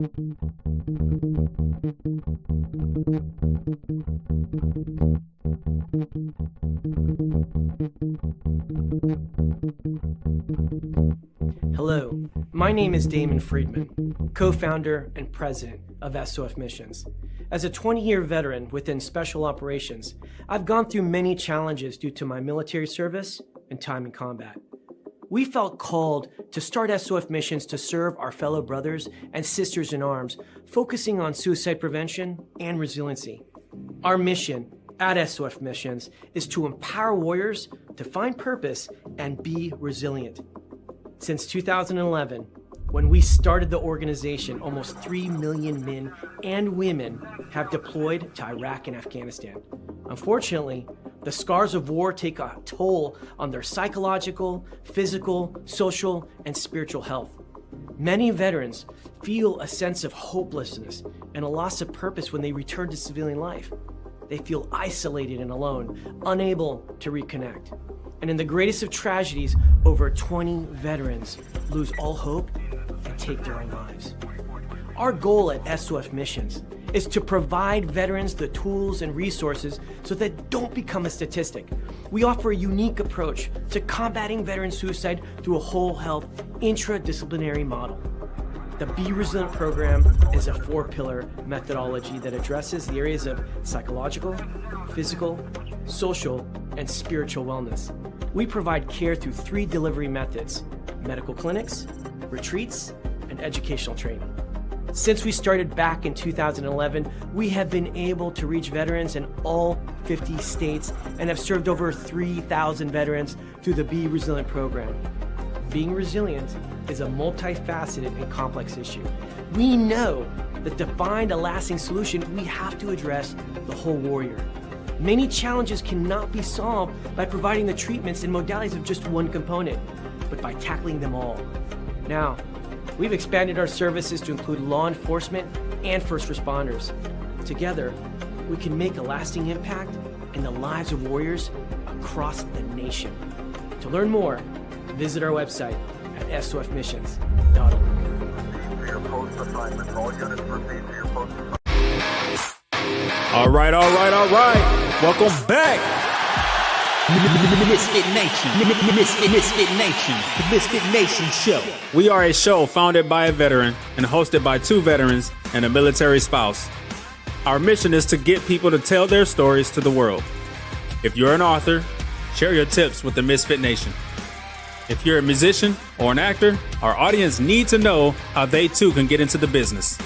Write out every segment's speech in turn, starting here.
Hello, my name is Damon Friedman, co-founder and president of SOF Missions. As a 20-year veteran within Special Operations, I've gone through many challenges due to my military service and time in combat. We felt called to start SOF Missions to serve our fellow brothers and sisters in arms, focusing on suicide prevention and resiliency. Our mission at SOF Missions is to empower warriors to find purpose and be resilient. Since 2011, when we started the organization, almost 3 million men and women have deployed to Iraq and Afghanistan. Unfortunately, the scars of war take a toll on their psychological, physical, social, and spiritual health. Many veterans feel a sense of hopelessness and a loss of purpose when they return to civilian life. They feel isolated and alone, unable to reconnect. And in the greatest of tragedies, over 20 veterans lose all hope and take their own lives. Our goal at SOF Missions is to provide veterans the tools and resources so that they don't become a statistic. We offer a unique approach to combating veteran suicide through a whole health, intradisciplinary model. The Be Resilient program is a 4-pillar methodology that addresses the areas of psychological, physical, social, and spiritual wellness. We provide care through 3 delivery methods: medical clinics, retreats, and educational training. Since we started back in 2011, we have been able to reach veterans in all 50 states and have served over 3,000 veterans through the Be Resilient program. Being resilient is a multifaceted and complex issue. We know that to find a lasting solution, we have to address the whole warrior. Many challenges cannot be solved by providing the treatments and modalities of just one component, but by tackling them all. Now, we've expanded our services to include law enforcement and first responders. Together, we can make a lasting impact in the lives of warriors across the nation. To learn more, visit our website at sofmissions.org. All right. Welcome back. Misfit Nation. Misfit Nation. The Misfit Nation Show. We are a show founded by a veteran and hosted by 2 veterans and a military spouse. Our mission is to get people to tell their stories to the world. If you're an author, share your tips with the Misfit Nation. If you're a musician or an actor, our audience needs to know how they too can get into the business.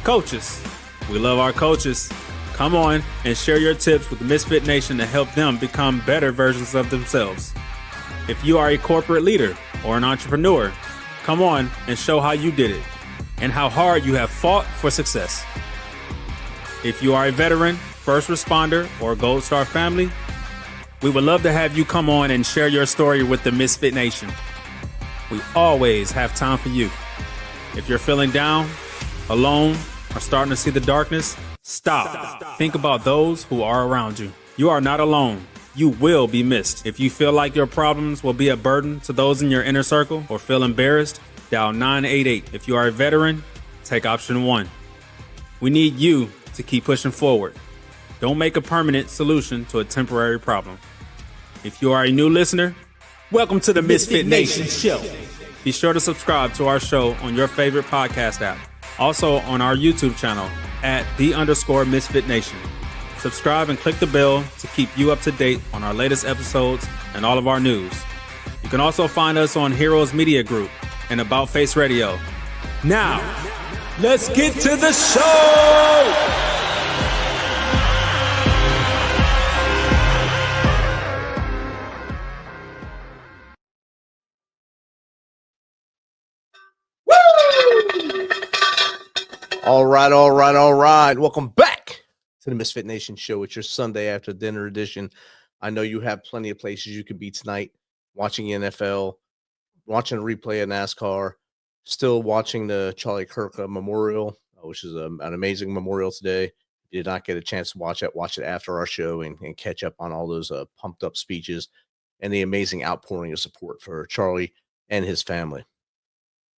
Coaches, we love our coaches. Come on and share your tips with the Misfit Nation to help them become better versions of themselves. If you are a corporate leader or an entrepreneur, come on and show how you did it and how hard you have fought for success. If you are a veteran, first responder, or Gold Star family, we would love to have you come on and share your story with the Misfit Nation. We always have time for you. If you're feeling down, alone, or starting to see the darkness, Stop. Think about those who are around you. You are not alone. You will be missed. If you feel like your problems will be a burden to those in your inner circle or feel embarrassed, dial 988. If you are a veteran, take option 1. We need you to keep pushing forward. Don't make a permanent solution to a temporary problem. If you are a new listener, welcome to the Misfit Nation Show. Be sure to subscribe to our show on your favorite podcast app. Also on our YouTube channel at @the_Misfit Nation. Subscribe and click the bell to keep you up to date on our latest episodes and all of our news. You can also find us on Heroes Media Group and About Face Radio. Now, let's get to the show! All right. Welcome back to the Misfit Nation Show. It's your Sunday after dinner edition. I know you have plenty of places you could be tonight, watching NFL, watching a replay of NASCAR, still watching the Charlie Kirk Memorial, which is an amazing memorial today. If you did not get a chance to watch it after our show and catch up on all those pumped up speeches and the amazing outpouring of support for Charlie and his family.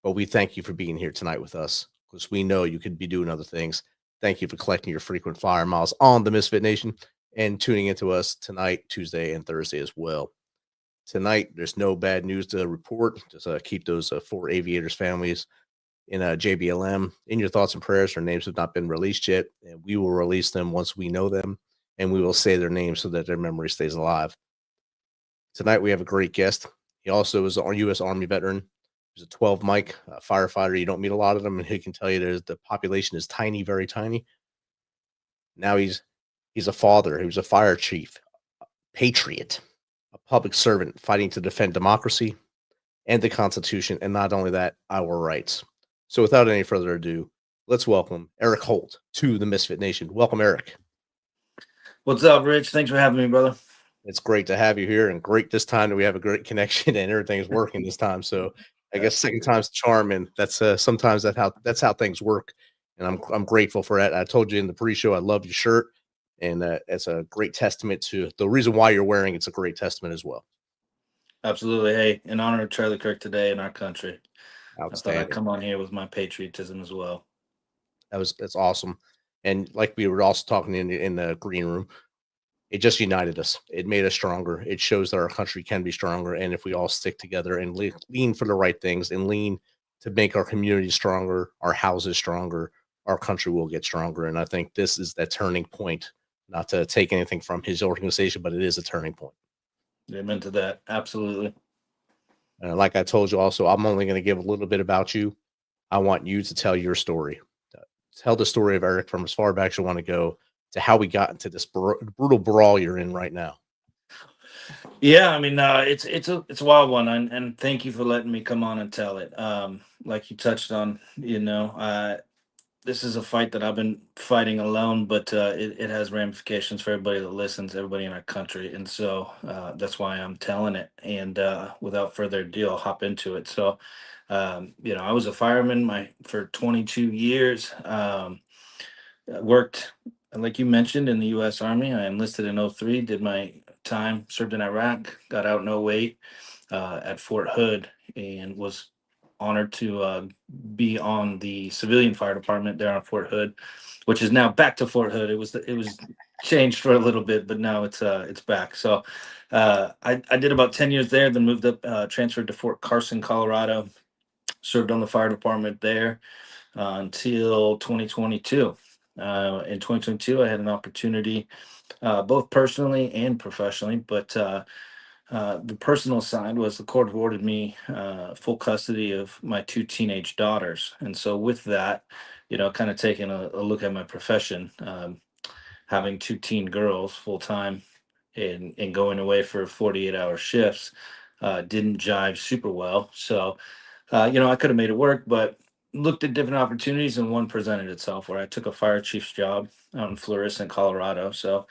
But we thank you for being here tonight with us. because we know you could be doing other things. Thank you for collecting your frequent flyer miles on the Misfit Nation and tuning into us tonight, Tuesday, and Thursday as well. Tonight, there's no bad news to report. Just keep those 4 aviators families in JBLM in your thoughts and prayers. Their names have not been released yet, and we will release them once we know them, and we will say their names so that their memory stays alive. Tonight, we have a great guest. He also is a U.S. Army veteran. He's a 12 mic firefighter. You don't meet a lot of them, and he can tell you the population is tiny, very tiny. Now he's a father. He was a fire chief, a patriot, a public servant fighting to defend democracy and the Constitution, and not only that, our rights. So without any further ado, let's welcome Erik Holt to the Misfit Nation. Welcome, Erik. What's up, Rich? Thanks for having me, brother. It's great to have you here, and great this time that we have a great connection and everything's working this time. So I guess second time's the charm, and that's sometimes that's how things work. And I'm grateful for that. I told you in the pre-show I love your shirt, and it's a great testament to the reason why you're wearing. It's a great testament as well. Absolutely. Hey, in honor of Charlie Kirk today in our country. I thought I'd Outstanding. come on here with my patriotism as well. That's awesome. And like we were also talking in the green room, it just united us. It made us stronger. It shows that our country can be stronger. And if we all stick together and lean for the right things and lean to make our community stronger, our houses stronger, our country will get stronger. And I think this is that turning point, not to take anything from his organization, but it is a turning point. Amen to that. Absolutely. Like I told you also, I'm only going to give a little bit about you. I want you to tell your story. Tell the story of Erik from as far back as you want to go to how we got into this brutal brawl you're in right now. Yeah, I mean, it's a wild one, and thank you for letting me come on and tell it. Like you touched on, this is a fight that I've been fighting alone, but it has ramifications for everybody that listens, everybody in our country, and so that's why I'm telling it. And without further ado, I'll hop into it. So, I was a fireman for 22 years. I worked, like you mentioned, in the U.S. Army. I enlisted in '03, did my time, served in Iraq, got out in '08 at Fort Hood, and was honored to be on the civilian fire department there on Fort Hood, which is now back to Fort Hood. It was changed for a little bit, but now it's back. So I did about 10 years there, then moved up, transferred to Fort Carson, Colorado, served on the fire department there until 2022. In 2022, I had an opportunity, both personally and professionally, but the personal side was the court awarded me full custody of my 2 teenage daughters. And so with that, kind of taking a look at my profession, having 2 teen girls full time and going away for 48-hour shifts didn't jive super well. So, I could have made it work, but looked at different opportunities, and one presented itself where I took a fire chief's job out in Florissant, Colorado. So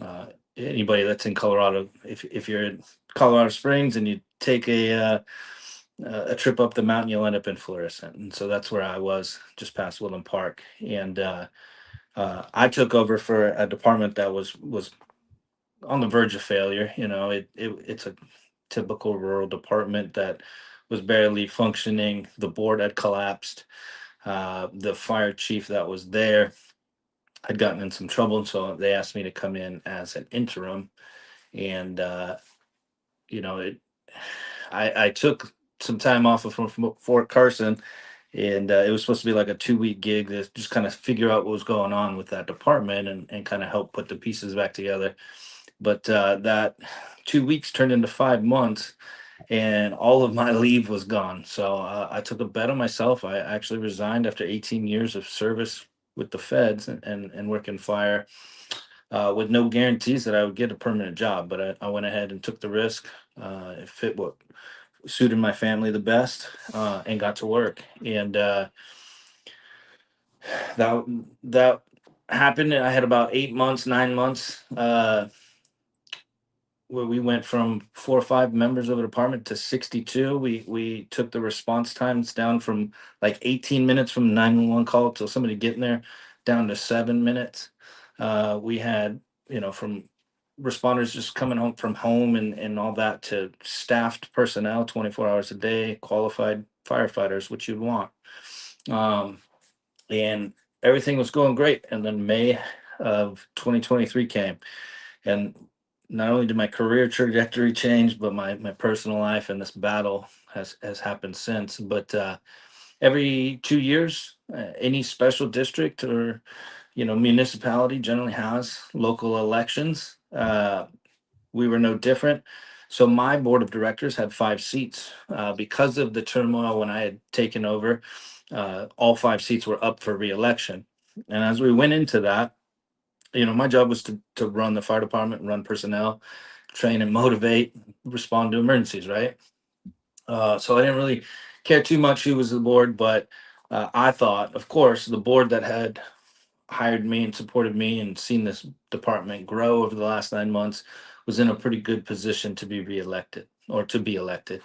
uh, anybody that's in Colorado, if you're in Colorado Springs and you take a trip up the mountain, you'll end up in Florissant, and so that's where I was, just past Woodland Park. And I took over for a department that was on the verge of failure. It's a typical rural department that was barely functioning. The board had collapsed. The fire chief that was there had gotten in some trouble, and so they asked me to come in as an interim. And it. I took some time off from Fort Carson, and it was supposed to be like a 2-week gig to just kind of figure out what was going on with that department and kind of help put the pieces back together. But that 2 weeks turned into 5 months, and all of my leave was gone. So I took a bet on myself. I actually resigned after 18 years of service with the feds and working fire with no guarantees that I would get a permanent job. But I went ahead and took the risk. It fit what suited my family the best, and got to work. And that happened. I had about 8 months, 9 months. Where we went from 4 or 5 members of the department to 62. We took the response times down from like 18 minutes from 911 call till somebody getting there down to 7 minutes. We had, from responders just coming home from home and all that to staffed personnel 24 hours a day, qualified firefighters, which you'd want. Um, and everything was going great. And then May of 2023 came, and not only did my career trajectory change, but my personal life and this battle has happened since. But every 2 years, any special district or municipality generally has local elections. We were no different. So my board of directors had 5 seats because of the turmoil when I had taken over. All 5 seats were up for reelection, and as we went into that, my job was to run the fire department, run personnel, train and motivate, respond to emergencies, right? So I didn't really care too much who was the board, but I thought, of course, the board that had hired me and supported me and seen this department grow over the last 9 months was in a pretty good position to be reelected or to be elected.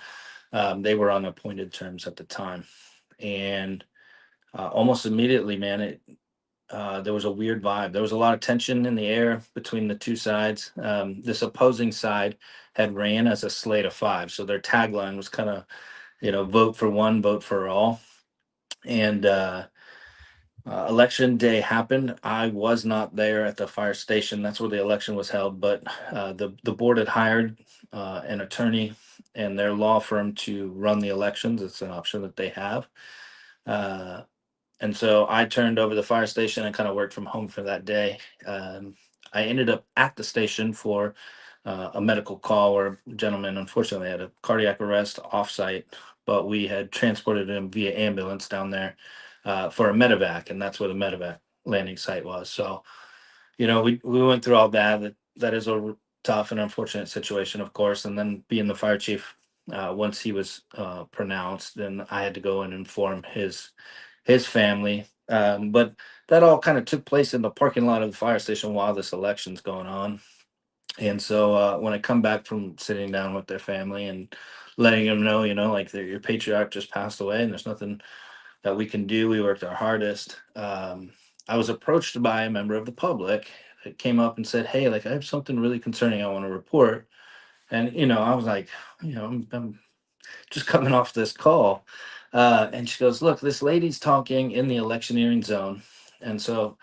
They were on appointed terms at the time, and almost immediately, man, there was a weird vibe. There was a lot of tension in the air between the two sides. This opposing side had ran as a slate of five, so their tagline was kind of, vote for one, vote for all. And election day happened. I was not there at the fire station. That's where the election was held. But the board had hired an attorney and their law firm to run the elections. It's an option that they have. And so I turned over the fire station and kind of worked from home for that day. I ended up at the station for a medical call where a gentleman unfortunately had a cardiac arrest offsite, but we had transported him via ambulance down there for a medevac, and that's where the medevac landing site was. So, we went through all that. That is a tough and unfortunate situation, of course. And then being the fire chief, once he was pronounced, then I had to go and inform his family. But that all kind of took place in the parking lot of the fire station while this election's going on. And so when I come back from sitting down with their family and letting them know, like your patriarch just passed away and there's nothing that we can do, we worked our hardest. I was approached by a member of the public that came up and said, "Hey, like I have something really concerning I want to report." And, I was like, I'm just coming off this call. And she goes, "Look, this lady's talking in the electioneering zone." And so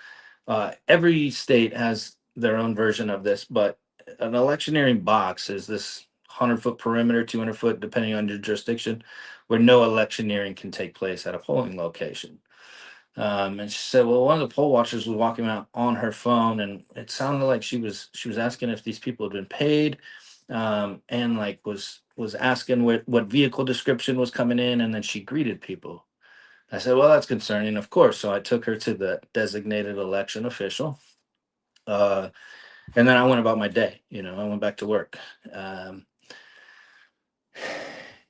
every state has their own version of this, but an electioneering box is this 100-foot perimeter, 200 foot, depending on your jurisdiction, where no electioneering can take place at a polling location. And she said, well, one of the poll watchers was walking out on her phone, and it sounded like she was asking if these people had been paid, and like was asking what vehicle description was coming in, and then she greeted people. I said, well, that's concerning, of course. So I took her to the designated election official, uh, and then I went about my day. I went back to work. Um,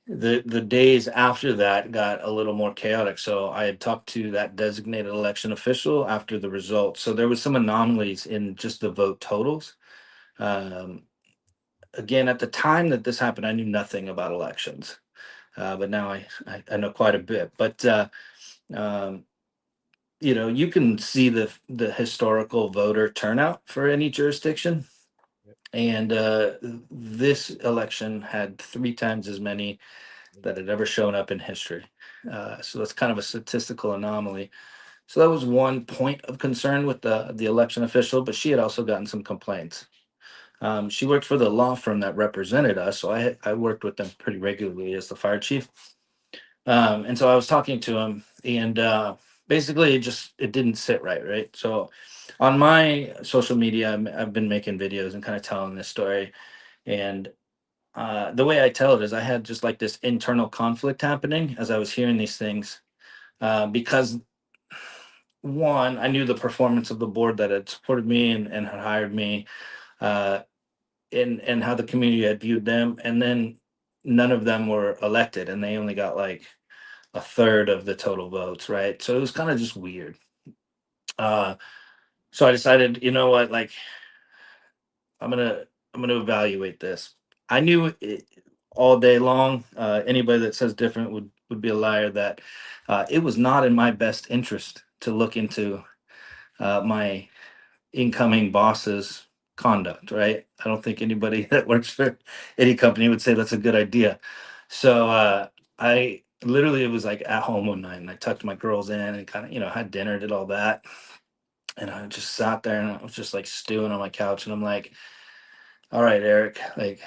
the days after that got a little more chaotic. So I had talked to that designated election official after the results. So there was some anomalies in just the vote totals. Um, Again, at the time that this happened, I knew nothing about elections, but now I know quite a bit. But um, you can see the historical voter turnout for any jurisdiction, and this election had 3 times as many that had ever shown up in history. So that's kind of a statistical anomaly. So that was one point of concern with the election official, but she had also gotten some complaints. She worked for the law firm that represented us, so I worked with them pretty regularly as the fire chief. And so I was talking to him, and basically it didn't sit right, right? So on my social media, I've been making videos and kind of telling this story, and the way I tell it is I had just like this internal conflict happening as I was hearing these things, because one, I knew the performance of the board that had supported me and had hired me, uh, and how the community had viewed them, and then none of them were elected, and they only got like a third of the total votes, right? So it was kind of just weird. Uh, so I decided, you know what, like I'm gonna I'm gonna evaluate this. I knew it all day long. Anybody that says different would be a liar. That it was not in my best interest to look into my incoming boss's conduct. Right? I don't think anybody that works for any company would say that's a good idea. So I literally it was like at home one night, and I tucked my girls in and kind of, had dinner, did all that. And I just sat there and I was just like stewing on my couch. And I'm like, all right, Eric, like,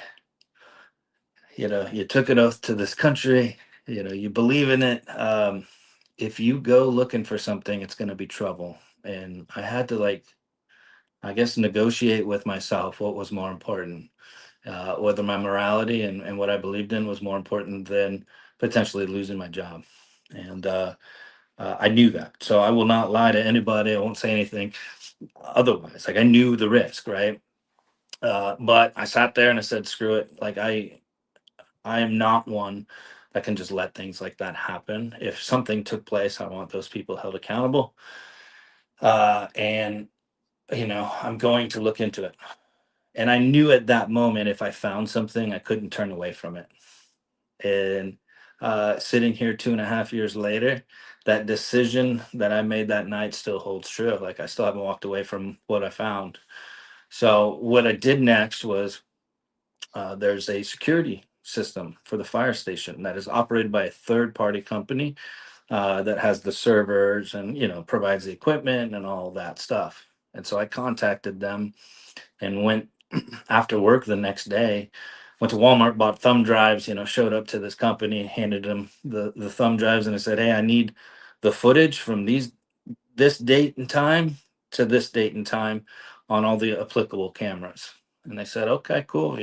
you took an oath to this country, you believe in it. If you go looking for something, it's going to be trouble. And I had to, like, I guess, negotiate with myself what was more important, whether my morality and what I believed in was more important than potentially losing my job. And I knew that. So I will not lie to anybody. I won't say anything otherwise. Like, I knew the risk, right? But I sat there and I said, screw it. Like, I am not one that can just let things like that happen. If something took place, I want those people held accountable. And I'm going to look into it. And I knew at that moment, if I found something, I couldn't turn away from it. And sitting here 2.5 years later, that decision that I made that night still holds true. Like, I still haven't walked away from what I found. So what I did next was, there's a security system for the fire station that is operated by a third party company, that has the servers and provides the equipment and all that stuff. And so I contacted them and went after work the next day. Went to Walmart, bought thumb drives. Showed up to this company, handed them the thumb drives, and I said, "Hey, I need the footage from this date and time to this date and time on all the applicable cameras." And they said, "Okay, cool.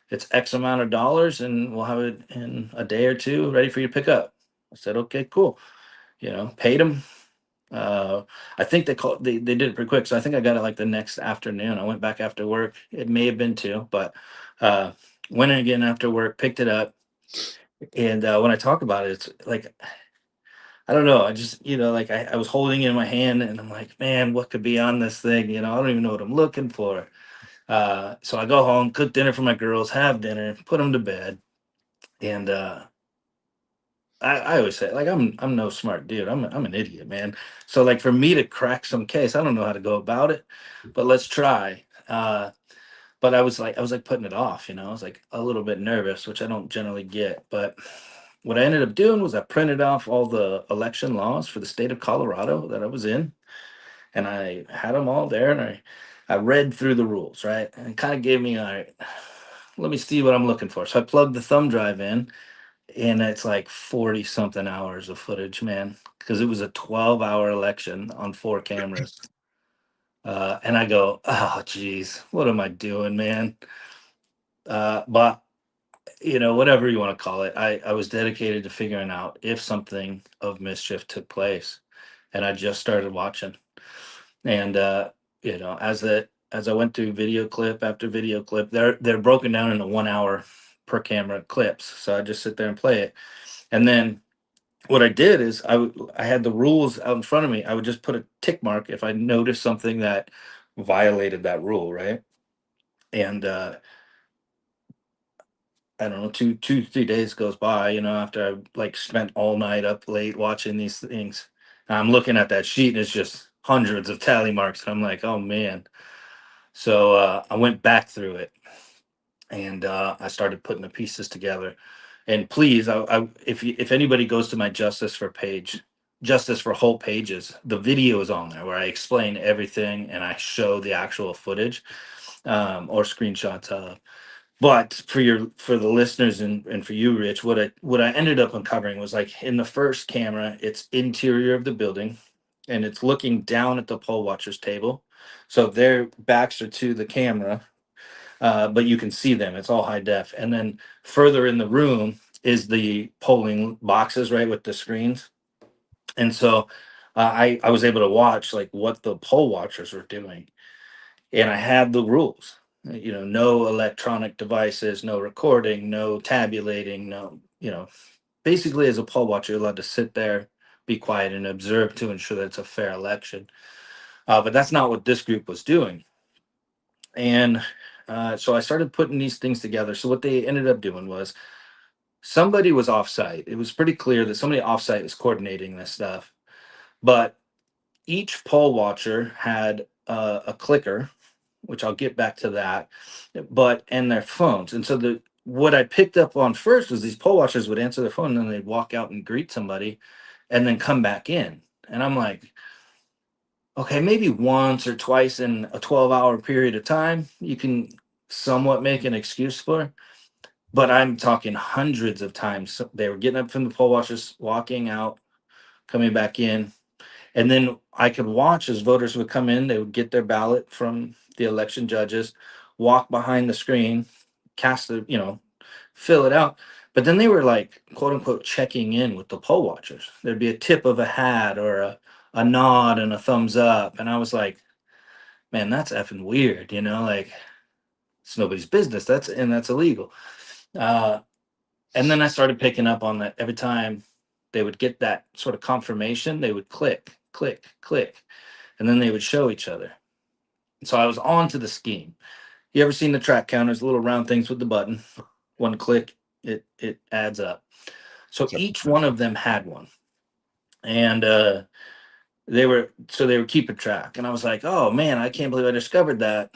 It's X amount of dollars, and we'll have it in a day or two, ready for you to pick up." I said, "Okay, cool." Paid them. Uh, I think they did it pretty quick, so I think I got it like the next afternoon. I went back after work. It may have been two, but uh, went in again after work, picked it up, and when I talk about it, it's like, I don't know. I just, like, I was holding it in my hand, and I'm like, man, what could be on this thing? I don't even know what I'm looking for. So I go home, cook dinner for my girls, have dinner, put them to bed, and I always say, like, I'm no smart dude. I'm an idiot, man. So, like, for me to crack some case, I don't know how to go about it, but let's try. But I was like putting it off. I was like a little bit nervous, which I don't generally get. But what I ended up doing was I printed off all the election laws for the state of Colorado that I was in, and I had them all there, and I read through the rules, right, and it kind of gave me, all right, let me see what I'm looking for. So I plugged the thumb drive in, and it's like 40 something hours of footage, man, because it was a 12-hour election on 4 cameras. And I go, oh geez, what am I doing, man? But whatever you want to call it, I was dedicated to figuring out if something of mischief took place. And I just started watching. And as I went through video clip after video clip, they're broken down into 1 hour per camera clips. So I just sit there and play it. And then what I did is I had the rules out in front of me. I would just put a tick mark if I noticed something that violated that rule, right? And I don't know, 3 days goes by, after I like spent all night up late watching these things. And I'm looking at that sheet and it's just hundreds of tally marks. And I'm like, oh man. So I went back through it, and I started putting the pieces together. And please, if anybody goes to my Justice for Holt pages, the video is on there where I explain everything and I show the actual footage, or screenshots of. But for the listeners and for you, Rich, what I ended up uncovering was, like, in the first camera, it's interior of the building, and it's looking down at the poll watchers table. So their backs are to the camera, but you can see them. It's all high def. And then further in the room is the polling boxes, right, with the screens. And so I was able to watch, like, what the poll watchers were doing, and I had the rules. No electronic devices, no recording, no tabulating, no, basically, as a poll watcher, you're allowed to sit there, be quiet, and observe to ensure that it's a fair election. But that's not what this group was doing. And so I started putting these things together. So what they ended up doing was, somebody was offsite. It was pretty clear that somebody offsite was coordinating this stuff. But each poll watcher had a clicker, which I'll get back to that, but and their phones. And so what I picked up on first was these poll watchers would answer their phone and then they'd walk out and greet somebody and then come back in. And I'm like, okay, maybe once or twice in a 12-hour period of time, you can somewhat make an excuse for. But I'm talking hundreds of times. So they were getting up from the poll watchers, walking out, coming back in. And then I could watch as voters would come in, they would get their ballot from the election judges, walk behind the screen, cast the, fill it out. But then they were like, quote unquote, checking in with the poll watchers. There'd be a tip of a hat or a nod and a thumbs up. And I was like, man, that's effing weird, like it's nobody's business. That's illegal. And then I started picking up on that every time they would get that sort of confirmation, they would click, click, click, and then they would show each other. So I was on to the scheme. You ever seen the track counters, little round things with the button? One click, it adds up. So Sure. each one of them had one. And they were keeping track. And I was like, oh man, I can't believe I discovered that.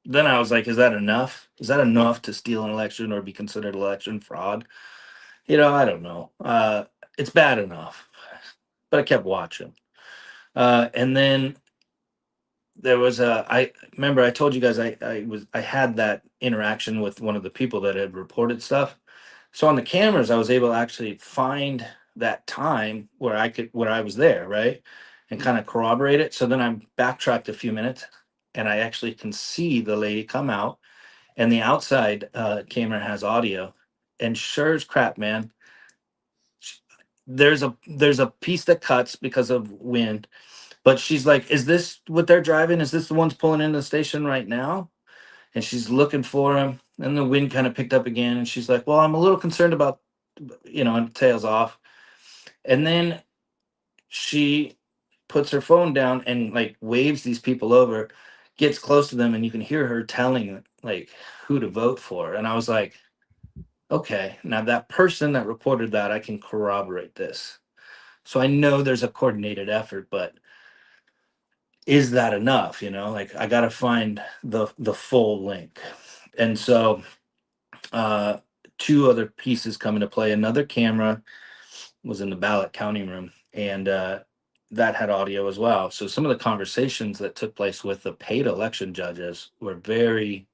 Then I was like, is that enough? Is that enough to steal an election or be considered election fraud? I don't know. It's bad enough. But I kept watching. And then there was I remember I told you guys I had that interaction with one of the people that had reported stuff. So on the cameras, I was able to actually find that time where I was there, right? And kind of corroborate it. So then I backtracked a few minutes and I actually can see the lady come out, and the outside camera has audio. And sure as crap, man, there's a piece that cuts because of wind, but she's like, is this what they're driving? Is this the ones pulling into the station right now? And she's looking for him. And the wind kind of picked up again. And she's like, well, I'm a little concerned about, and tails off. And then she puts her phone down and like waves these people over, gets close to them, and you can hear her telling like who to vote for. And I was like, okay, now that person that reported that, I can corroborate this. So I know there's a coordinated effort, but is that enough? Like I got to find the full link. And so uh two other pieces come into play. Another camera was in the ballot counting room, and that had audio as well. So some of the conversations that took place with the paid election judges were very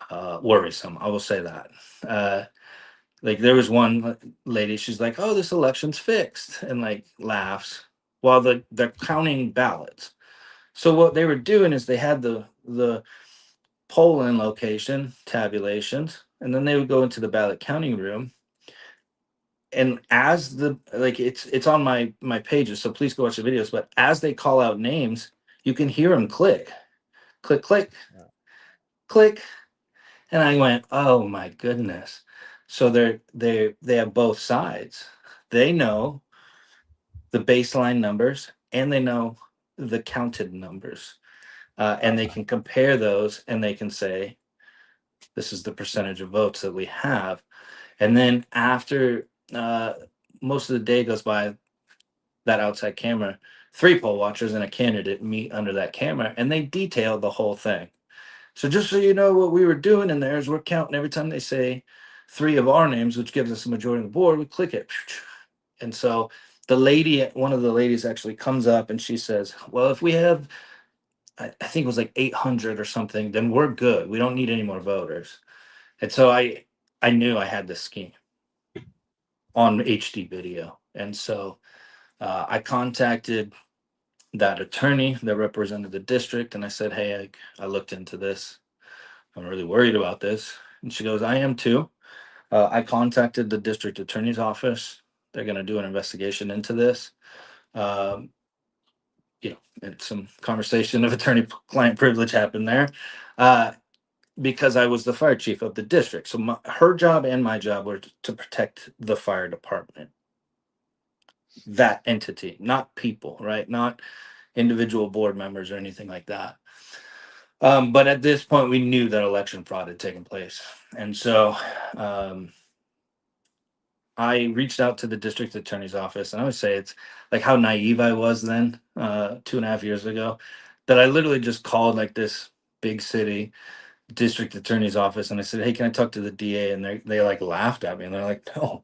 worrisome. I will say that. Like there was one lady, she's like, "Oh, this election's fixed," and like laughs while they're counting ballots. So what they were doing is they had the polling location tabulations, and then they would go into the ballot counting room. And as the like it's on my pages, so please go watch the videos. But as they call out names, you can hear them click, click, click, click, and I went, oh my goodness. So they have both sides. They know the baseline numbers and they know the counted numbers, and they can compare those and they can say this is the percentage of votes that we have. And then after most of the day goes by, that outside camera, three poll watchers and a candidate meet under that camera and they detail the whole thing. So just so you know, what we were doing in there is we're counting every time they say three of our names, which gives us the majority of the board, we click it. And so one of the ladies actually comes up and she says, well, if we have, I think it was like 800 or something, then we're good. We don't need any more voters. And so I knew I had this scheme on HD video. And so I contacted that attorney that represented the district and I said, hey, I looked into this. I'm really worried about this. And she goes, I am too. I contacted the district attorney's office. They're going to do an investigation into this. Um, and some conversation of attorney-client privilege happened there, because I was the fire chief of the district. So her job and my job were to protect the fire department, that entity, not people, right? Not individual board members or anything like that. But at this point, we knew that election fraud had taken place. And so I reached out to the district attorney's office, and I would say it's like how naive I was then, 2.5 years ago, that I literally just called like this big city district attorney's office, and I said, "Hey, can I talk to the DA?" And they like laughed at me, and they're like, "No,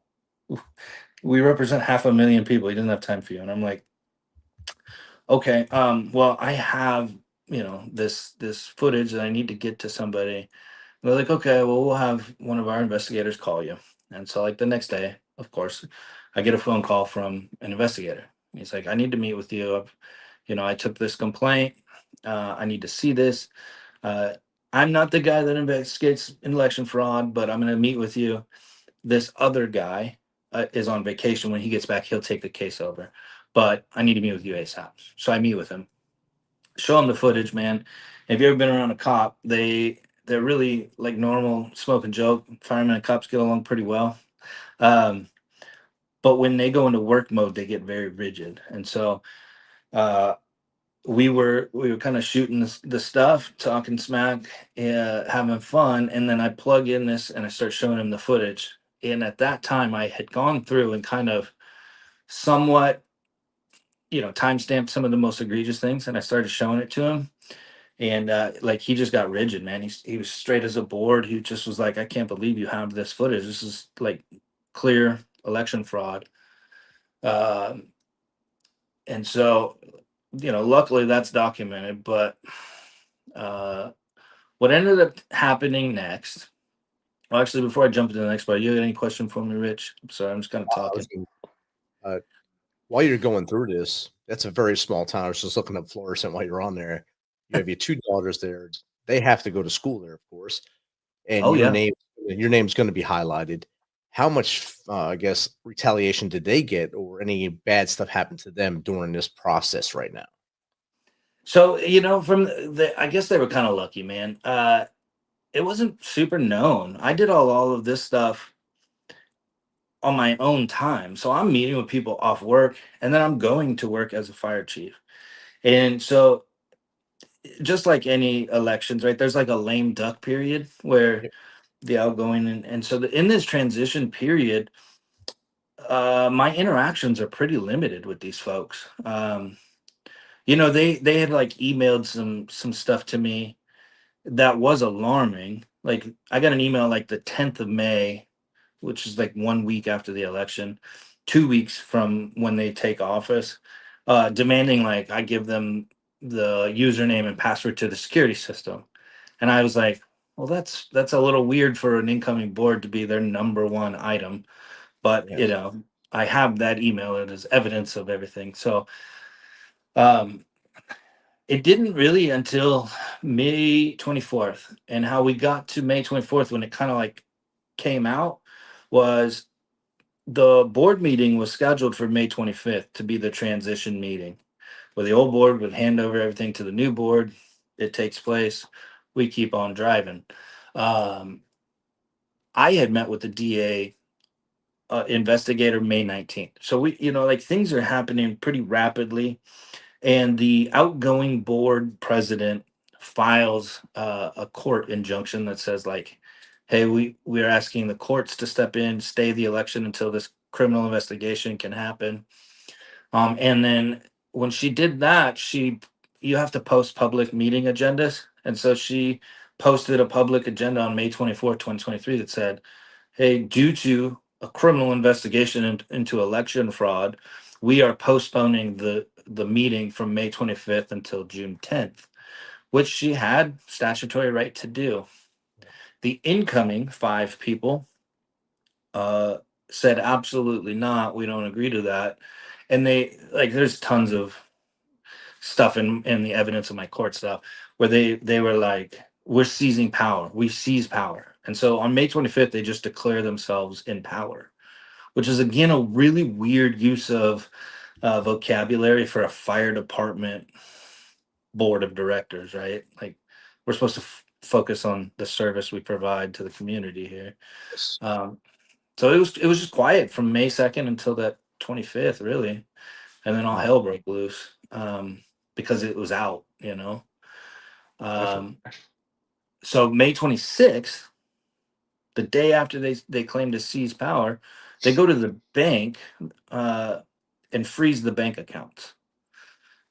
we represent 500,000 people. He doesn't have time for you." And I'm like, "Okay, well, I have this footage that I need to get to somebody." They're like, "Okay, well, we'll have one of our investigators call you." And so, like the next day, of course, I get a phone call from an investigator. He's like, "I need to meet with you. I took this complaint. I need to see this. Uh, I'm not the guy that investigates election fraud, but I'm going to meet with you. This other guy is on vacation. When he gets back, he'll take the case over. But I need to meet with you ASAP." So I meet with him, show him the footage, man. If you ever been around a cop, they're really like normal smoke and joke. Firemen and cops get along pretty well. Um, but when they go into work mode, they get very rigid. And so uh, we were kind of shooting the stuff, talking smack, having fun, and then I plug in this and I start showing him the footage. And at that time, I had gone through and kind of somewhat, timestamped some of the most egregious things, and I started showing it to him. And like he just got rigid, man. He was straight as a board. He just was like, "I can't believe you have this footage. This is like clear election fraud." Um, and so, luckily that's documented. But uh, what ended up happening next? Well, actually, before I jump into the next part, you got any question for me, Rich? I'm sorry, I'm just kind of I was talking. gonna, uh, while you're going through this, that's a very small town. I was just looking up Florissant while you're on there. You have your 2 daughters there. They have to go to school there, of course, and Oh yeah. your name's gonna be highlighted. How much, I guess, retaliation did they get or any bad stuff happened to them during this process right now? So from I guess they were kind of lucky, man. It wasn't super known. I did all of this stuff on my own time. So I'm meeting with people off work, and then I'm going to work as a fire chief. And so just like any elections, right? There's like a lame duck period where Yep. the outgoing and so in this transition period, my interactions are pretty limited with these folks. They had like emailed some stuff to me that was alarming. Like I got an email like the 10th of May, which is like 1 week after the election, 2 weeks from when they take office, demanding like I give them the username and password to the security system. And I was like, well, that's a little weird for an incoming board to be their number one item. But Yes. I have that email. It is evidence of everything. So um, it didn't really until May 24th. And how we got to May 24th when it kind of like came out was the board meeting was scheduled for May 25th to be the transition meeting where the old board would hand over everything to the new board. It takes place. We keep on driving. Um, I had met with the DA investigator May 19th. So like things are happening pretty rapidly. And the outgoing board president files a court injunction that says like, "Hey, we're asking the courts to step in, stay the election until this criminal investigation can happen." And then when she did that, you have to post public meeting agendas, and so she posted a public agenda on May 24th, 2023 that said, "Hey, due to a criminal investigation into election fraud, we are postponing the meeting from May 25th until June 10th," which she had statutory right to do. The incoming five people uh, said absolutely not. We don't agree to that. And they like there's tons of stuff in the evidence of my court stuff where they were like, "We're seizing power. We seize power." And so on May 25th, they just declare themselves in power, which is again a really weird use of vocabulary for a fire department board of directors, right? Like we're supposed to focus on the service we provide to the community here. Yes. Um, so it was just quiet from May 2nd until that 25th, really, and then all Wow. hell broke loose because it was out, Definitely. Um, so May 26th, the day after they claim to seize power, they go to the bank uh, and freeze the bank accounts.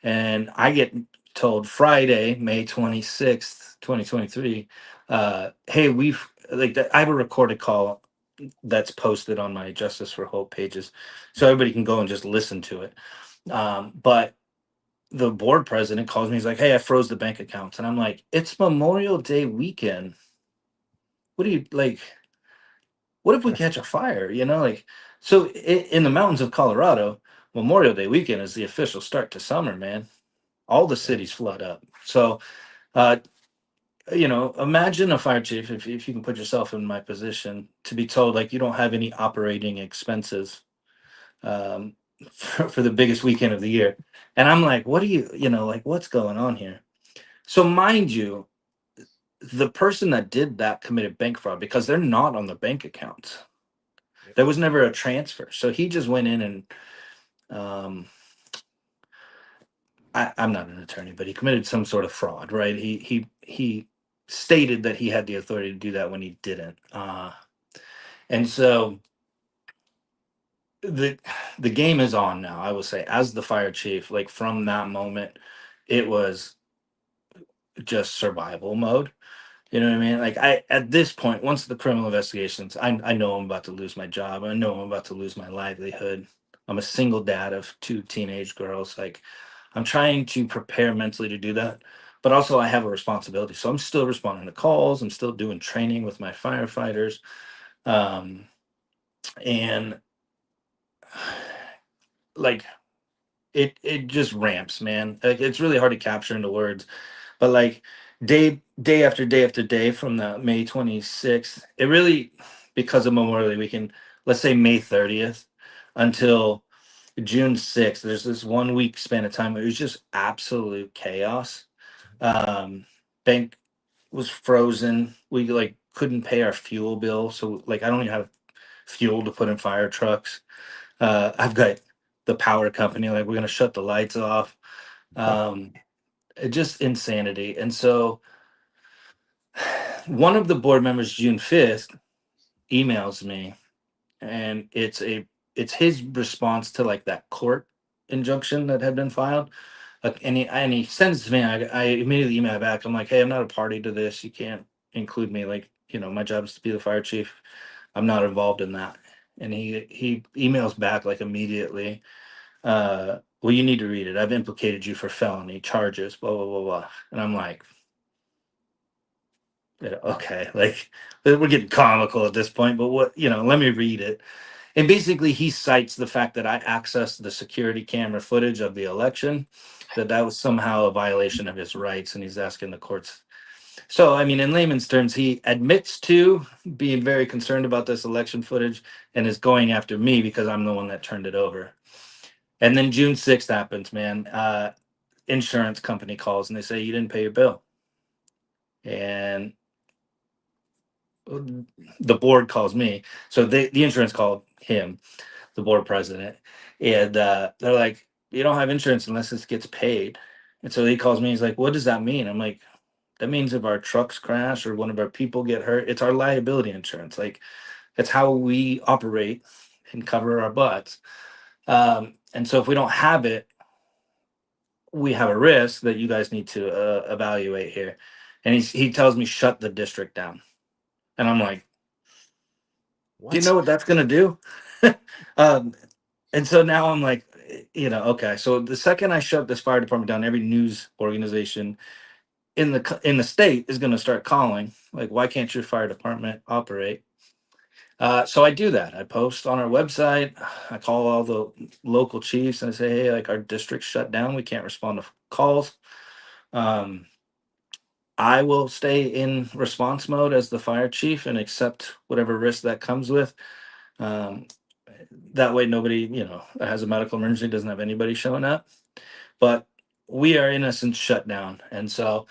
And I get told Friday, May 26th, 2023, hey, we've like that. I have a recorded call that's posted on my Justice for Hope pages, so everybody can go and just listen to it. But the board president calls me. He's like, "Hey, I froze the bank accounts," and I'm like, "It's Memorial Day weekend. What do you like? What if we catch a fire? You know, like so in the mountains of Colorado, Memorial Day weekend is the official start to summer, man. All the cities flood up. So, uh, imagine a fire chief if you can put yourself in my position to be told like you don't have any operating expenses um, for the biggest weekend of the year. And I'm like, what do like, what's going on here? So, mind you, the person that did that committed bank fraud because they're not on the bank accounts. Yep. There was never a transfer. So he just went in and, I'm not an attorney, but he committed some sort of fraud, right? He stated that he had the authority to do that when he didn't. And so the the game is on now. I will say, as the fire chief, like from that moment, it was just survival mode. You know what I mean? Like I at this point, once the criminal investigations, I know I'm about to lose my job. I know I'm about to lose my livelihood. I'm a single dad of two teenage girls. Like I'm trying to prepare mentally to do that, but also I have a responsibility. So I'm still responding to calls. I'm still doing training with my firefighters, and like it just ramps, man. Like it's really hard to capture into words, but like day after day after day from the May 26th, it really because of Memorial Day weekend, let's say May 30th until June 6th, there's this 1 week span of time where it was just absolute chaos. Bank was frozen. We like couldn't pay our fuel bill, so like I don't even have fuel to put in fire trucks. I've got the power company like we're gonna shut the lights off. Um, just insanity. And so one of the board members, June 5th, emails me, and it's his response to like that court injunction that had been filed. And he sends it to me. I immediately email back. I'm like, hey, I'm not a party to this. You can't include me. Like, my job is to be the fire chief. I'm not involved in that. And he emails back like immediately. Well, you need to read it. I've implicated you for felony charges. Blah blah blah blah. And I'm like, yeah, okay, like we're getting comical at this point. But let me read it. And basically, he cites the fact that I accessed the security camera footage of the election, that was somehow a violation of his rights, and he's asking the courts. So, I mean, in layman's terms, he admits to being very concerned about this election footage and is going after me because I'm the one that turned it over. And then June 6th happens, man. Insurance company calls and they say, you didn't pay your bill. And the board calls me. So the insurance called him, the board president, and they're like, "You don't have insurance unless this gets paid." And so he calls me. He's like, "What does that mean?" I'm like, "That means if our trucks crash or one of our people get hurt, it's our liability insurance. Like that's how we operate and cover our butts. And so if we don't have it, we have a risk that you guys need to evaluate here." And he tells me shut the district down, and I'm like, "Do you What? know what that's gonna do?" um, And so now I'm like, okay. So the second I shut this fire department down, every news organization in the state is going to start calling, like, why can't your fire department operate? So I do that. I post on our website. I call all the local chiefs and I say, hey, like our district's shut down. We can't respond to calls. Um, I will stay in response mode as the fire chief and accept whatever risk that comes with. Um, that way, nobody, that has a medical emergency doesn't have anybody showing up. But we are in essence shut down. And so,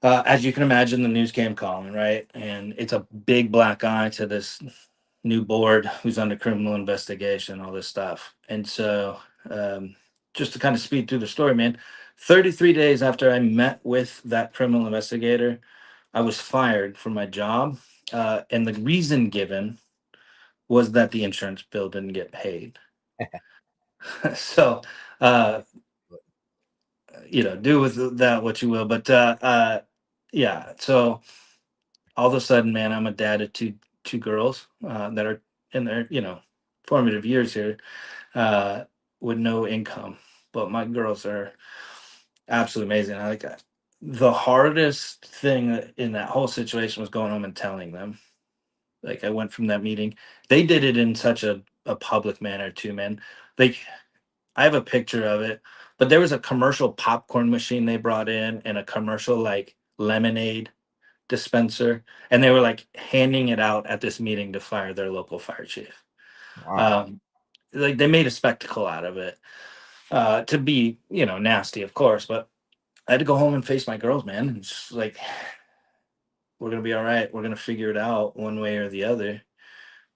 as you can imagine, the news came calling, right? And it's a big black eye to this new board who's under criminal investigation, all this stuff. And so, just to kind of speed through the story, man, 33 days after I met with that criminal investigator, I was fired from my job. And the reason given was that the insurance bill didn't get paid. So, uh, do with that what you will. But yeah. So all of a sudden, man, I'm a dad of two girls that are in their formative years here, uh, with no income. But my girls are absolutely amazing. I like that. The hardest thing in that whole situation was going home and telling them. Like I went from that meeting. They did it in such a public manner too, man. Like I have a picture of it, but there was a commercial popcorn machine they brought in and a commercial like lemonade dispenser, and they were like handing it out at this meeting to fire their local fire chief. Wow. Um, like they made a spectacle out of it, to be nasty, of course. But I had to go home and face my girls, man. And just like we're gonna be all right. We're gonna figure it out one way or the other.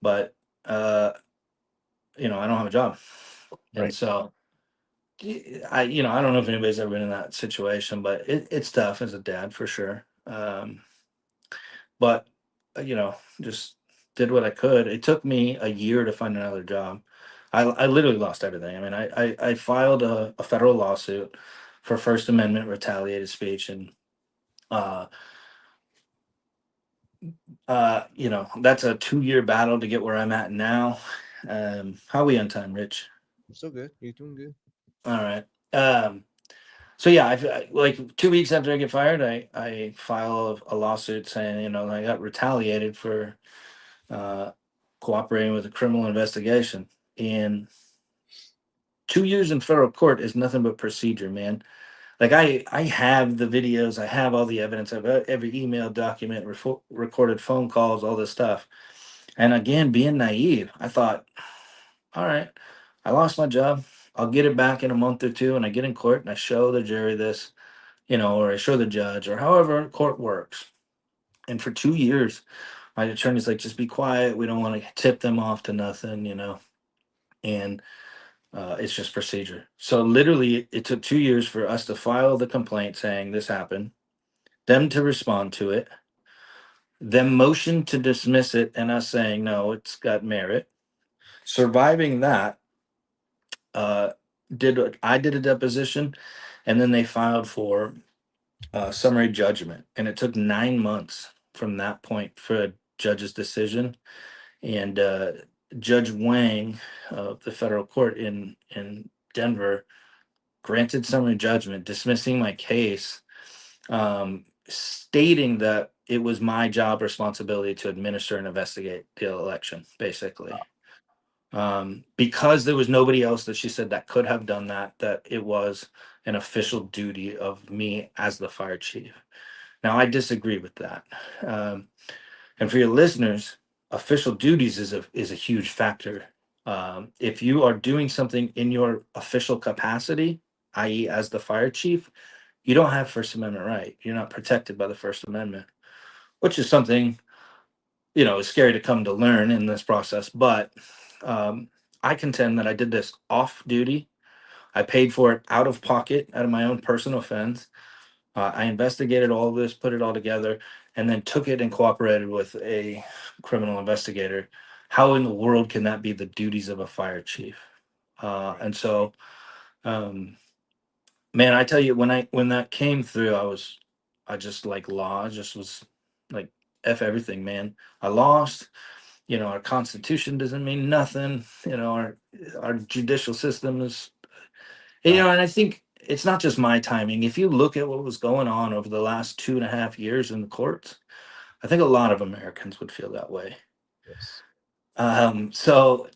But uh, I don't have a job, and Right. so I don't know if anybody's ever been in that situation, but it's tough as a dad for sure. But just did what I could. It took me a year to find another job. I literally lost everything. I mean, I filed a federal lawsuit for First Amendment retaliated speech, and uh, that's a 2-year battle to get where I'm at now. How we on time, Rich? You're so good. You're doing good. All right. So yeah, like 2 weeks after I get fired, I file a lawsuit saying I got retaliated for uh, cooperating with a criminal investigation. And 2 years in federal court is nothing but procedure, man. Like I have the videos, I have all the evidence, I've every email document, recorded phone calls, all this stuff. And again, being naive, I thought, all right, I lost my job. I'll get it back in a month or two, and I get in court and I show the jury this, or I show the judge, or however court works. And for 2 years, my attorney's like, just be quiet. We don't want to tip them off to nothing. And it's just procedure. So literally, it took 2 years for us to file the complaint saying this happened, them to respond to it, them motion to dismiss it, and us saying no, it's got merit. Surviving that, uh, I did a deposition, and then they filed for summary judgment, and it took 9 months from that point for a judge's decision. And Judge Wang of the federal court in Denver granted summary judgment, dismissing my case, stating that it was my job responsibility to administer and investigate the election, basically. Because there was nobody else that she said that could have done that, that it was an official duty of me as the fire chief. Now, I disagree with that. And for your listeners, official duties is a huge factor. If you are doing something in your official capacity, i.e., as the fire chief, you don't have First Amendment right. You're not protected by the First Amendment, which is something is scary to come to learn in this process. But I contend that I did this off duty. I paid for it out of pocket, out of my own personal funds. I investigated all of this, put it all together, and then took it and cooperated with a criminal investigator. How in the world can that be the duties of a fire chief? And so, um, man, I tell you, when that came through, I just like law, just was like f everything, man. I lost. Our Constitution doesn't mean nothing. Our judicial system is, Right. and I think it's not just my timing. If you look at what was going on over the last 2.5 years in the courts, I think a lot of Americans would feel that way. Yes. So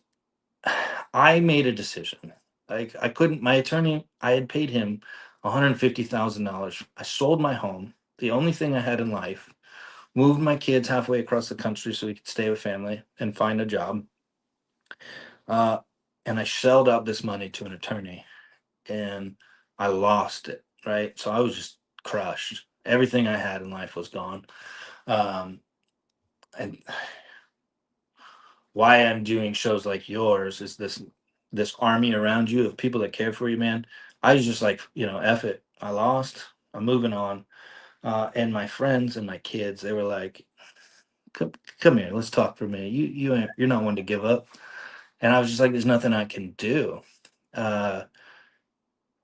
I made a decision. Like I couldn't. My attorney, I had paid him $150,000. I sold my home, the only thing I had in life. Moved my kids halfway across the country so we could stay with family and find a job. Uh, and I shelled out this money to an attorney, and I lost it. Right, so I was just crushed. Everything I had in life was gone. Um, and why I'm doing shows like yours is this army around you of people that care for you, man. I was just like, F it. I lost. I'm moving on. And my friends and my kids, they were like, come here, let's talk for a minute. You're not one to give up. And I was just like, there's nothing I can do. Uh,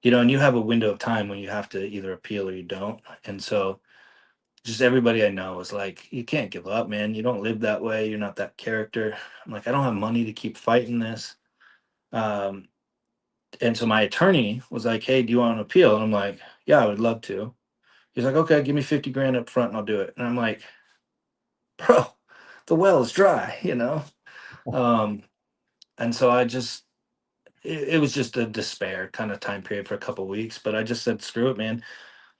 and you have a window of time when you have to either appeal or you don't. And so just everybody I know is like, you can't give up, man. You don't live that way. You're not that character. I'm like, I don't have money to keep fighting this. Um, and so my attorney was like, hey, do you want to appeal? And I'm like, yeah, I would love to. He's like, okay, give me 50 grand up front and I'll do it. And I'm like, bro, the well is dry. Um, and so it was just a despair kind of time period for a couple weeks. But I just said, screw it, man.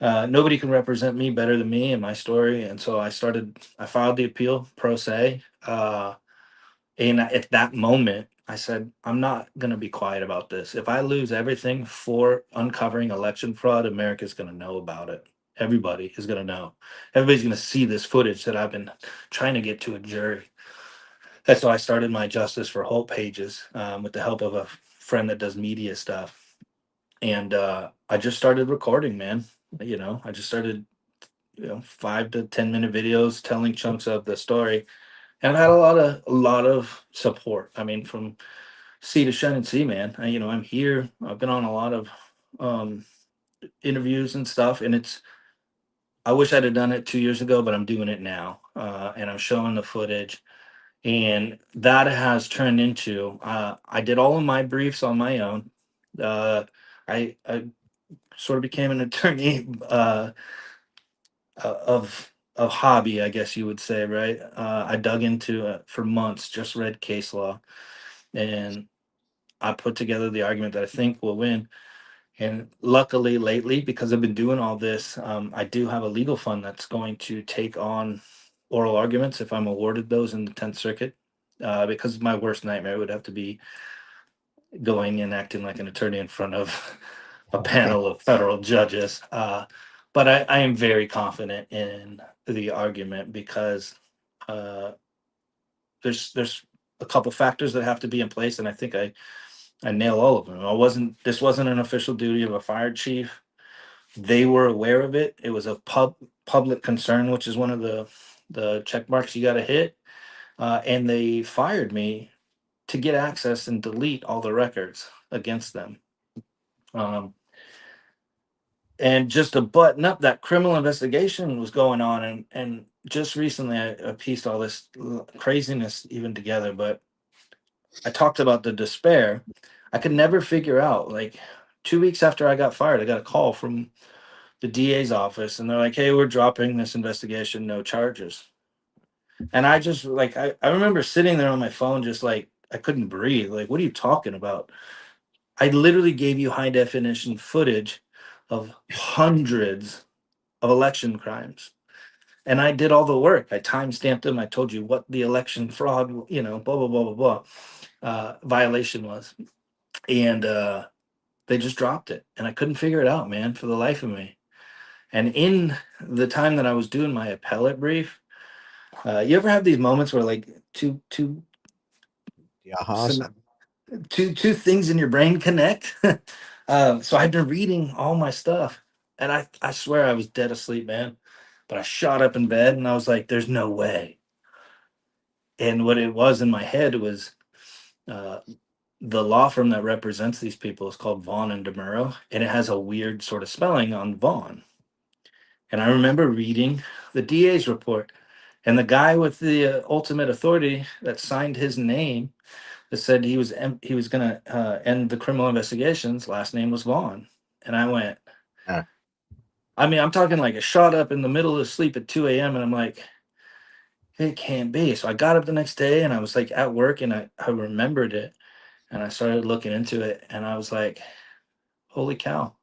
Nobody can represent me better than me and my story. And so I filed the appeal pro se. And at that moment, I said, I'm not going to be quiet about this. If I lose everything for uncovering election fraud, America's going to know about it. Everybody is going to know. Everybody's going to see this footage that I've been trying to get to a jury. And so I started my Justice for Holt pages with the help of a friend that does media stuff. And I just started recording, man. I just started, 5 to 10 minute videos telling chunks of the story. And I've had a lot of support. I mean, from sea to shining sea, man. I'm here. I've been on a lot of um, interviews and stuff, and I wish I'd have done it 2 years ago, but I'm doing it now, and I'm showing the footage, and that has turned into. I did all of my briefs on my own. I sort of became an attorney of hobby, I guess you would say, right? I dug into it for months, just read case law, and I put together the argument that I think will win. And luckily, lately, because I've been doing all this, I do have a legal fund that's going to take on oral arguments if I'm awarded those in the 10th Circuit. Because my worst nightmare would have to be going and acting like an attorney in front of a panel of federal judges. But I am very confident in the argument because uh, there's a couple factors that have to be in place, and I think I nail all of them. This wasn't an official duty of a fire chief. They were aware of it. It was of public concern, which is one of the check marks you got to hit. And they fired me to get access and delete all the records against them. Um, and just to button up, that criminal investigation was going on, and just recently I pieced all this craziness even together. But I talked about the despair. I could never figure out, like, 2 weeks after I got fired, I got a call from the DA's office, and they're like, hey, we're dropping this investigation, no charges. And I just, like, I remember sitting there on my phone, just like, I couldn't breathe. Like, what are you talking about? I literally gave you high definition footage of hundreds of election crimes. And I did all the work. I time stamped them. I told you what the election fraud, blah, blah, blah, blah, blah, violation was. And they just dropped it. And I couldn't figure it out, man, for the life of me. And in the time that I was doing my appellate brief, you ever have these moments where, like, two Yeah, syn- two things in your brain connect? So I've been reading all my stuff, and I swear I was dead asleep, man. But I shot up in bed and I was like, "There's no way." And what it was in my head was uh, the law firm that represents these people is called Vaughn and DeMuro, and it has a weird sort of spelling on Vaughn. And I remember reading the DA's report, and the guy with the ultimate authority that signed his name that said he was going to end the criminal investigations. Last name was Vaughn, and I went. yeah. I mean, I'm talking like a shot up in the middle of sleep at 2 a.m. and I'm like, it can't be. So I got up the next day and I was like at work and I remembered it and I started looking into it and I was like, holy cow.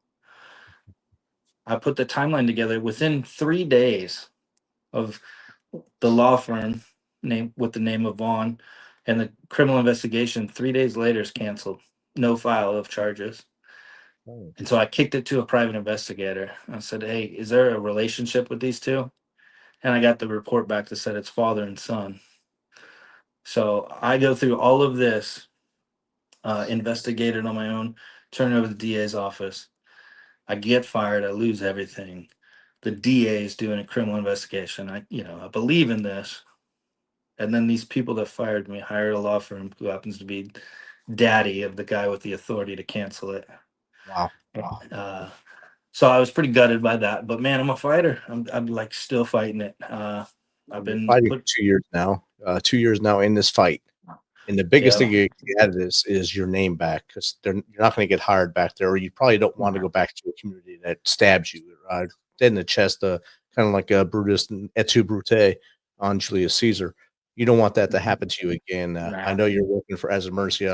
I put the timeline together within 3 days of the law firm name with the name of Vaughn, and the criminal investigation 3 days later is canceled. No file of charges. And so I kicked it to a private investigator. I said, hey, is there a relationship with these two? And I got the report back that said it's father and son. So I go through all of this, investigated on my own, turn it over to the DA's office. I get fired. I lose everything. The DA is doing a criminal investigation. I believe in this. And then these people that fired me hired a law firm who happens to be daddy of the guy with the authority to cancel it. Wow. So I was pretty gutted by that. But man, I'm a fighter. I'm like still fighting it. I've You're been fighting put. 2 years now. 2 years now in this fight. And the biggest Yeah. thing you get out of this is your name back, because you're not going to get hired back there, or you probably don't want to go back to a community that stabs you dead in the chest, kind of like Brutus and Et tu, Brute on Julius Caesar. You don't want that to happen to you again. I Nah. know you're working for as emergency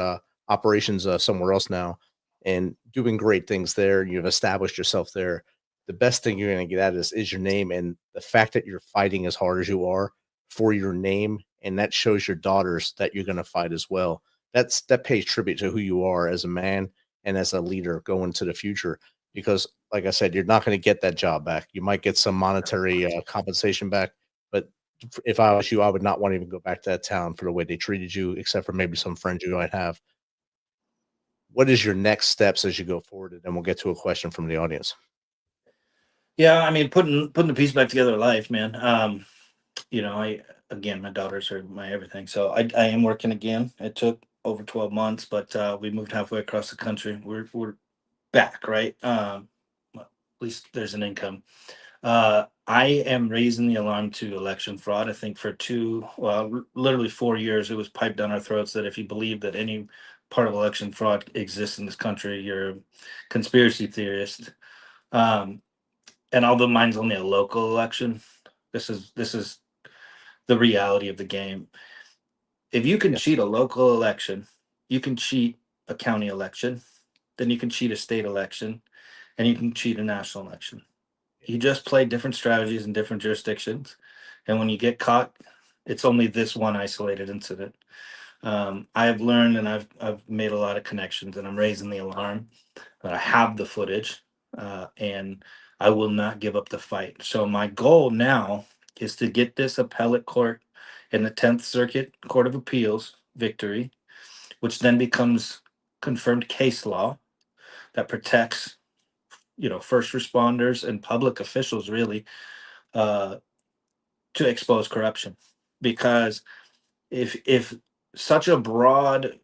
operations somewhere else now and doing great things there. You've established yourself there. The best thing you're going to get out of this is your name, and the fact that you're fighting as hard as you are for your name, and that shows your daughters that you're going to fight as well. That pays tribute to who you are as a man and as a leader going to the future. Because, like I said, you're not going to get that job back. You might get some monetary compensation back, but if I was you, I would not want to even go back to that town for the way they treated you, except for maybe some friends you might have. What is your next steps as you go forward? And then we'll get to a question from the audience. Yeah, I mean, putting the piece back together of life, man. I again, my daughters are my everything. So I am working again. It took over 12 months, but we moved halfway across the country. We're back, right? Well, at least there's an income. I am raising the alarm to election fraud. I think for literally 4 years, it was piped down our throats that if you believe that any part of election fraud exists in this country, you're a conspiracy theorist. Um, and although mine's only a local election, this is the reality of the game. If you can Yeah, cheat a local election, you can cheat a county election, then you can cheat a state election, and you can cheat a national election. You just play different strategies in different jurisdictions, and when you get caught, it's only this one isolated incident. I have learned, and I've made a lot of connections, and I'm raising the alarm that I have the footage, and I will not give up the fight. So my goal now is to get this appellate court in the 10th Circuit Court of Appeals victory, which then becomes confirmed case law that protects, first responders and public officials really, uh, to expose corruption. Because if such a broad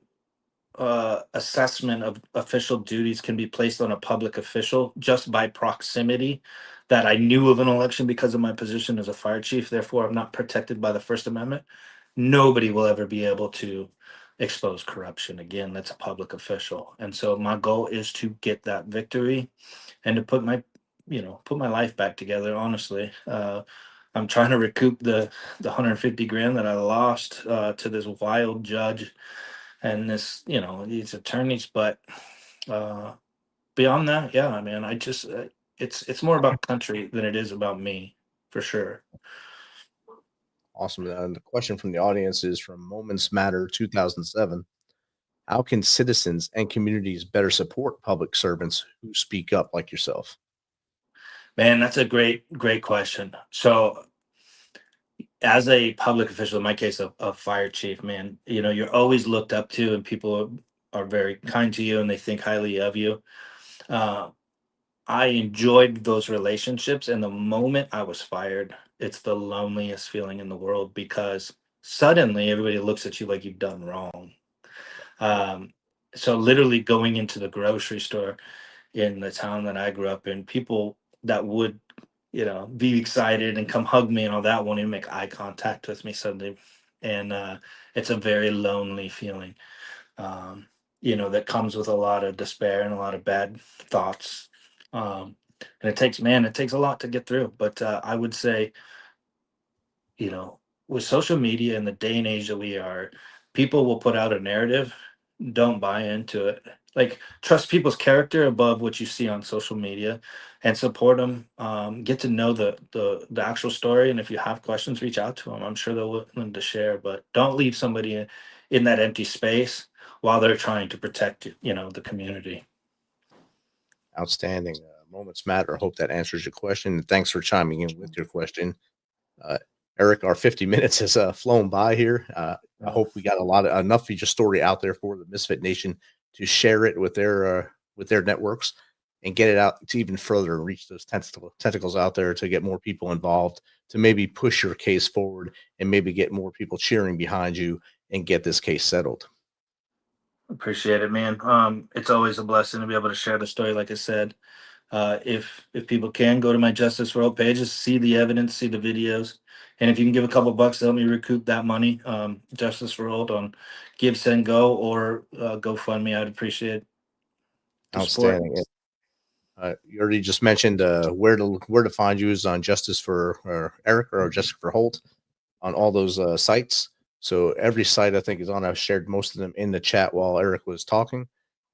assessment of official duties can be placed on a public official just by proximity, that I knew of an election because of my position as a fire chief, therefore I'm not protected by the First Amendment, nobody will ever be able to expose corruption again. That's a public official. And so my goal is to get that victory and to put my life back together, honestly. I'm trying to recoup the 150 grand that I lost to this wild judge and these attorneys. But uh, beyond that, yeah, I mean, I just it's more about country than it is about me, for sure. awesome. And the question from the audience is from Moments Matter 2007. How can citizens and communities better support public servants who speak up like yourself? Man, that's a great question. So as a public official, in my case, a fire chief, man, you're always looked up to, and people are very kind to you, and they think highly of you. Uh, I enjoyed those relationships, and the moment I was fired, it's the loneliest feeling in the world because suddenly everybody looks at you like you've done wrong. Um, so literally going into the grocery store in the town that I grew up in, people that would, be excited and come hug me and all that won't even make eye contact with me suddenly. And it's a very lonely feeling, um, that comes with a lot of despair and a lot of bad thoughts. And it takes a lot to get through. But I would say, with social media and the day and age that we are, people will put out a narrative. Don't buy into it. Like, trust people's character above what you see on social media, and support them. Get to know the actual story, and if you have questions, reach out to them. I'm sure they're willing to share. But don't leave somebody in that empty space while they're trying to protect the community. Outstanding. Moments matter. I hope that answers your question. And thanks for chiming in with your question. Uh, Eric, our 50 minutes has flown by here. I hope we got enough of your story out there for the Misfit Nation to share it with their networks and get it out to even further and reach those tentacles out there to get more people involved, to maybe push your case forward and maybe get more people cheering behind you and get this case settled. Appreciate it, man. It's always a blessing to be able to share the story. Like I said, if people can go to my Justice for Hope pages, see the evidence, see the videos, and if you can give a couple bucks to help me recoup that money, Justice for Holt on Give, Send, Go, or GoFundMe, I'd appreciate the support. Outstanding. You already just mentioned where to find you is on Justice for Eric or Justice for Holt on all those sites. So every site I think is on. I've shared most of them in the chat while Eric was talking,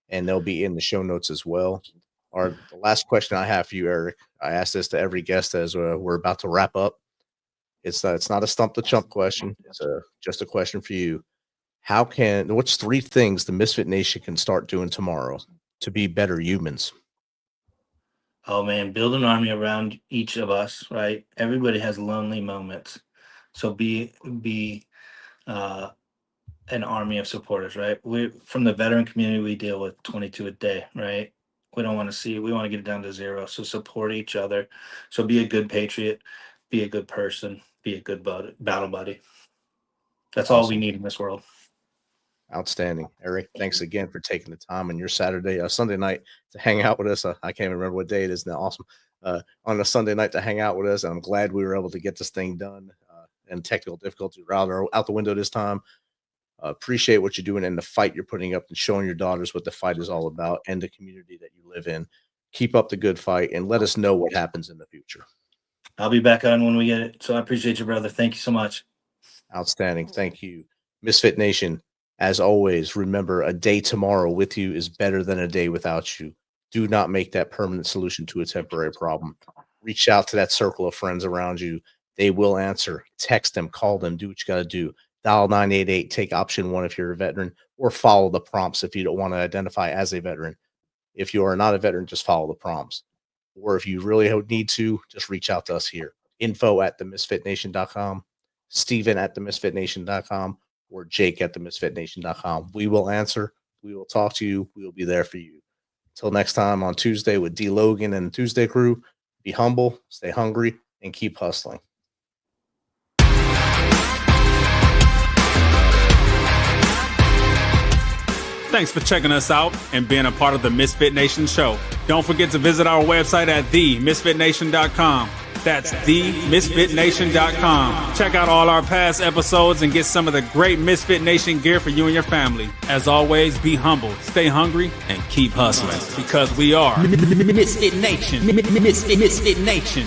and they'll be in the show notes as well. The last question I have for you, Eric, I ask this to every guest as we're about to wrap up. It's not a stump the chump question. It's just a question for you. What's 3 things the Misfit Nation can start doing tomorrow to be better humans? Oh man, build an army around each of us, right? Everybody has lonely moments. So be an army of supporters, right? We from the veteran community, we deal with 22 a day, right? We want to get it down to 0. So support each other. So be a good patriot, be a good person, be a good battle buddy. That's all we need in this world. Outstanding. Eric, thanks again for taking the time on your Sunday night to hang out with us. I can't even remember what day it is now. Awesome. On a Sunday night to hang out with us. And I'm glad we were able to get this thing done and technical difficulties are out the window this time. Appreciate what you're doing and the fight you're putting up and showing your daughters what the fight is all about and the community that you live in. Keep up the good fight and let us know what happens in the future. I'll be back on when we get it. So I appreciate you, brother. Thank you so much. Outstanding. Thank you. Misfit Nation, as always, remember a day tomorrow with you is better than a day without you. Do not make that permanent solution to a temporary problem. Reach out to that circle of friends around you. They will answer. Text them, call them, do what you got to do. Dial 988, take option 1 if you're a veteran, or follow the prompts if you don't want to identify as a veteran. If you are not a veteran, just follow the prompts. Or if you really need to, just reach out to us here. info@themisfitnation.com, Steven@themisfitnation.com, or Jake@themisfitnation.com. We will answer. We will talk to you. We will be there for you. Until next time on Tuesday with D. Logan and the Tuesday crew, be humble, stay hungry, and keep hustling. Thanks for checking us out and being a part of the Misfit Nation Show. Don't forget to visit our website at themisfitnation.com. That's themisfitnation.com. Check out all our past episodes and get some of the great Misfit Nation gear for you and your family. As always, be humble, stay hungry, and keep hustling because we are Misfit Nation. Misfit Nation.